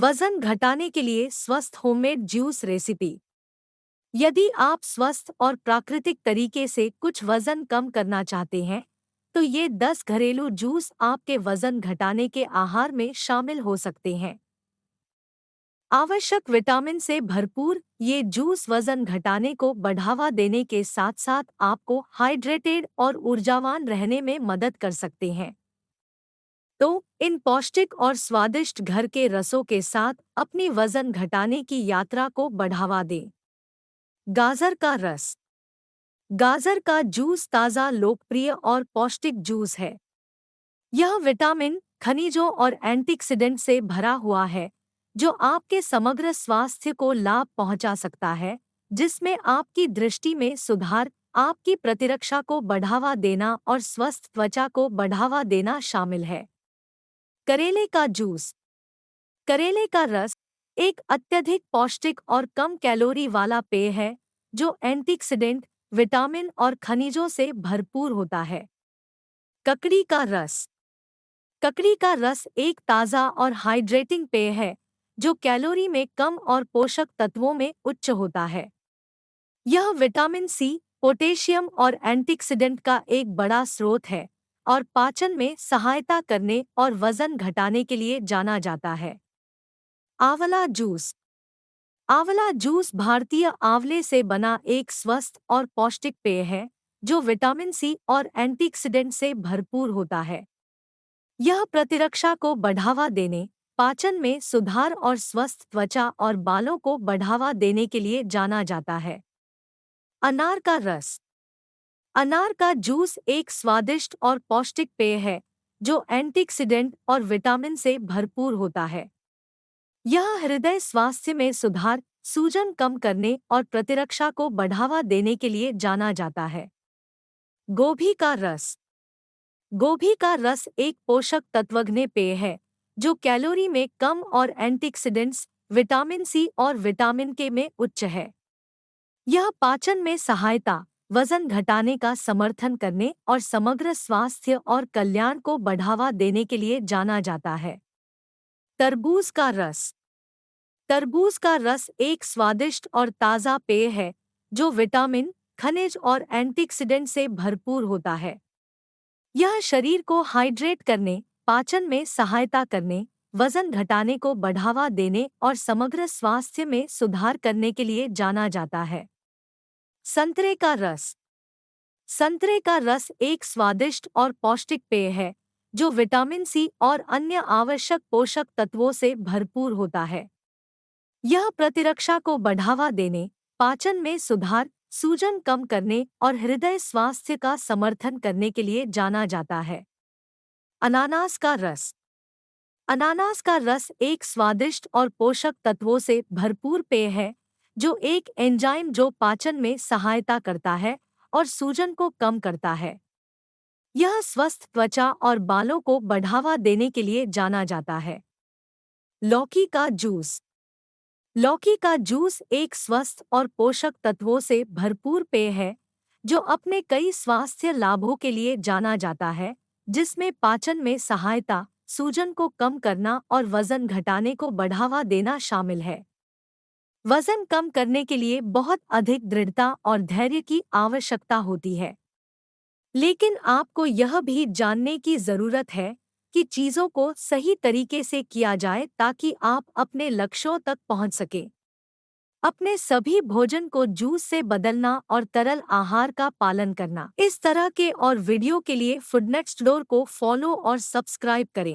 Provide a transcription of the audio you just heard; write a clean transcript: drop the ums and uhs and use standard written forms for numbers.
वजन घटाने के लिए स्वस्थ होममेड जूस रेसिपी। यदि आप स्वस्थ और प्राकृतिक तरीके से कुछ वजन कम करना चाहते हैं, तो ये 10 घरेलू जूस आपके वजन घटाने के आहार में शामिल हो सकते हैं। आवश्यक विटामिन से भरपूर ये जूस वजन घटाने को बढ़ावा देने के साथ साथ आपको हाइड्रेटेड और ऊर्जावान रहने में मदद कर सकते हैं। तो इन पौष्टिक और स्वादिष्ट घर के रसों के साथ अपनी वजन घटाने की यात्रा को बढ़ावा दें। गाजर का रस। गाजर का जूस ताज़ा, लोकप्रिय और पौष्टिक जूस है। यह विटामिन, खनिजों और एंटीऑक्सीडेंट से भरा हुआ है, जो आपके समग्र स्वास्थ्य को लाभ पहुंचा सकता है, जिसमें आपकी दृष्टि में सुधार, आपकी प्रतिरक्षा को बढ़ावा देना और स्वस्थ त्वचा को बढ़ावा देना शामिल है। करेले का जूस। करेले का रस एक अत्यधिक पौष्टिक और कम कैलोरी वाला पेय है, जो एंटीऑक्सीडेंट, विटामिन और खनिजों से भरपूर होता है। ककड़ी का रस। ककड़ी का रस एक ताज़ा और हाइड्रेटिंग पेय है, जो कैलोरी में कम और पोषक तत्वों में उच्च होता है। यह विटामिन सी, पोटेशियम और एंटीऑक्सीडेंट का एक बड़ा स्रोत है और पाचन में सहायता करने और वजन घटाने के लिए जाना जाता है। आंवला जूस। आंवला जूस भारतीय आंवले से बना एक स्वस्थ और पौष्टिक पेय है, जो विटामिन सी और एंटीऑक्सीडेंट से भरपूर होता है। यह प्रतिरक्षा को बढ़ावा देने, पाचन में सुधार और स्वस्थ त्वचा और बालों को बढ़ावा देने के लिए जाना जाता है। अनार का रस। अनार का जूस एक स्वादिष्ट और पौष्टिक पेय है, जो एंटीऑक्सीडेंट और विटामिन से भरपूर होता है। यह हृदय स्वास्थ्य में सुधार, सूजन कम करने और प्रतिरक्षा को बढ़ावा देने के लिए जाना जाता है। गोभी का रस। गोभी का रस एक पोषक तत्वघ्न पेय है, जो कैलोरी में कम और एंटीऑक्सीडेंट्स, विटामिन सी और विटामिन के में उच्च है। यह पाचन में सहायता, वजन घटाने का समर्थन करने और समग्र स्वास्थ्य और कल्याण को बढ़ावा देने के लिए जाना जाता है। तरबूज का रस। तरबूज का रस एक स्वादिष्ट और ताज़ा पेय है, जो विटामिन, खनिज और एंटीऑक्सीडेंट से भरपूर होता है। यह शरीर को हाइड्रेट करने, पाचन में सहायता करने, वजन घटाने को बढ़ावा देने और समग्र स्वास्थ्य में सुधार करने के लिए जाना जाता है। संतरे का रस। संतरे का रस एक स्वादिष्ट और पौष्टिक पेय है, जो विटामिन सी और अन्य आवश्यक पोषक तत्वों से भरपूर होता है। यह प्रतिरक्षा को बढ़ावा देने, पाचन में सुधार, सूजन कम करने और हृदय स्वास्थ्य का समर्थन करने के लिए जाना जाता है। अनानास का रस। अनानास का रस एक स्वादिष्ट और पोषक तत्वों से भरपूर पेय है, जो एक एंजाइम जो पाचन में सहायता करता है और सूजन को कम करता है। यह स्वस्थ त्वचा और बालों को बढ़ावा देने के लिए जाना जाता है। लौकी का जूस। लौकी का जूस एक स्वस्थ और पोषक तत्वों से भरपूर पेय है, जो अपने कई स्वास्थ्य लाभों के लिए जाना जाता है, जिसमें पाचन में सहायता, सूजन को कम करना और वजन घटाने को बढ़ावा देना शामिल है। वजन कम करने के लिए बहुत अधिक दृढ़ता और धैर्य की आवश्यकता होती है, लेकिन आपको यह भी जानने की ज़रूरत है कि चीज़ों को सही तरीके से किया जाए ताकि आप अपने लक्ष्यों तक पहुंच सकें। अपने सभी भोजन को जूस से बदलना और तरल आहार का पालन करना। इस तरह के और वीडियो के लिए फूडनेट स्टोर को फॉलो और सब्सक्राइब करें।